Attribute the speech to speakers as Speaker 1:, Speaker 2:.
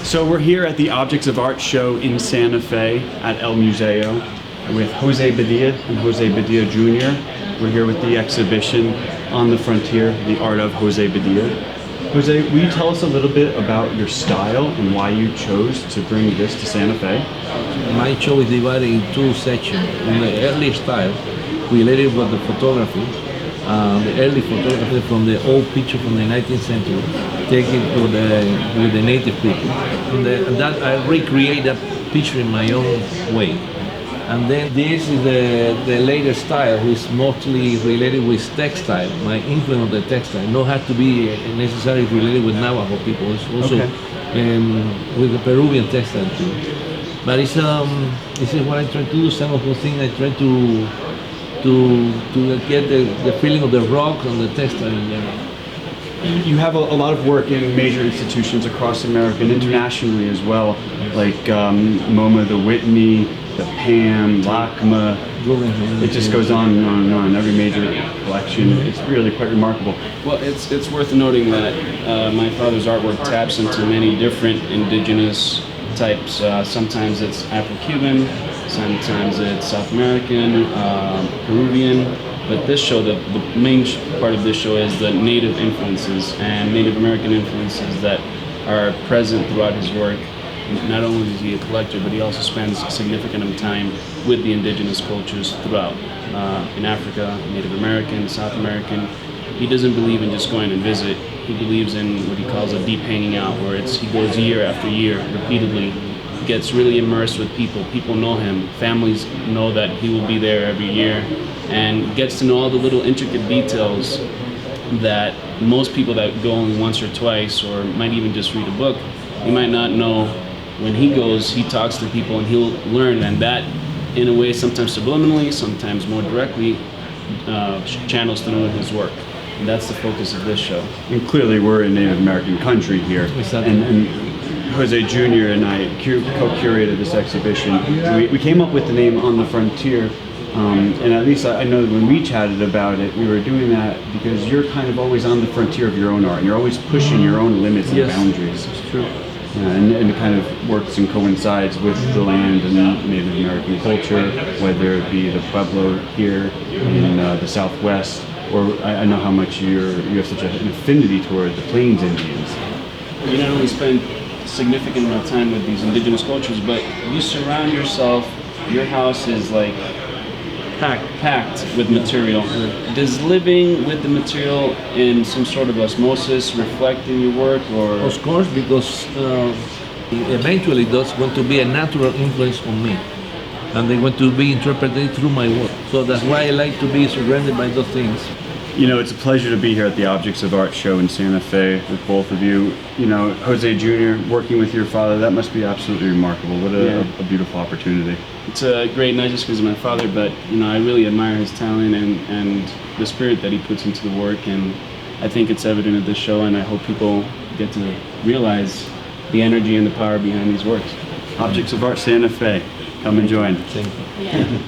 Speaker 1: So we're here at the Objects of Art show in Santa Fe at El Museo with José Bedia and José Bedia Jr. We're here with the exhibition On the Frontier, the Art of José Bedia. Jose, will you tell us a little bit about your style and why you chose to bring this to Santa Fe?
Speaker 2: My show is divided in two sections. In the early style, related with the photography, the early photography from the old picture from the 19th century, taken with the native people. And that I recreate that picture in my own way. And then this is the later style, which is mostly related with textile, my influence on the textile. Not have to be necessarily related with Navajo people. It's also with the Peruvian textile too. But this is what I try to do. Some of those things I try to get the feeling of the rock and the textile in general.
Speaker 1: You have a lot of work in major institutions across America and internationally as well, like MoMA, the Whitney, the PAM, LACMA. It just goes on and on and on. Every major collection. It's really quite remarkable.
Speaker 3: Well, it's worth noting that my father's artwork taps into many different indigenous types. Sometimes it's Afro-Cuban, sometimes it's South American, Peruvian. But this show, the main part of this show is the Native influences and Native American influences that are present throughout his work. Not only is he a collector, but he also spends a significant amount of time with the indigenous cultures throughout. In Africa, Native American, South American. He doesn't believe in just going and visit. He believes in what he calls a deep hanging out, where he goes year after year, repeatedly, gets really immersed with people. People know him. Families know that he will be there every year, and gets to know all the little intricate details that most people that go only once or twice, or might even just read a book, you might not know. When he goes, he talks to people and he'll learn, and that, in a way, sometimes subliminally, sometimes more directly, channels through his work. And that's the focus of this show.
Speaker 1: And clearly we're in Native American country here. And Jose Jr. and I co-curated this exhibition. We came up with the name On the Frontier, and at least I know that when we chatted about it, we were doing that because you're kind of always on the frontier of your own art, and you're always pushing your own limits and boundaries.
Speaker 2: It's true.
Speaker 1: And it kind of works and coincides with the land and Native American culture, whether it be the Pueblo here in the Southwest, or I know how much you have such an affinity toward the Plains Indians.
Speaker 3: You not only spend a significant amount of time with these indigenous cultures, but you surround yourself, your house is like packed with material. Does living with the material in some sort of osmosis reflect in your work, or?
Speaker 2: Of course, because eventually that's going to be a natural influence on me, and they're going to be interpreted through my work. So that's why I like to be surrounded by those things.
Speaker 1: You know, it's a pleasure to be here at the Objects of Art show in Santa Fe with both of you. You know, Jose Jr., working with your father, that must be absolutely remarkable. What a beautiful opportunity.
Speaker 3: It's great, not just because of my father, but I really admire his talent and the spirit that he puts into the work, and I think it's evident at this show, and I hope people get to realize the energy and the power behind these works.
Speaker 1: Objects of Art Santa Fe, come and join.
Speaker 2: Thank you.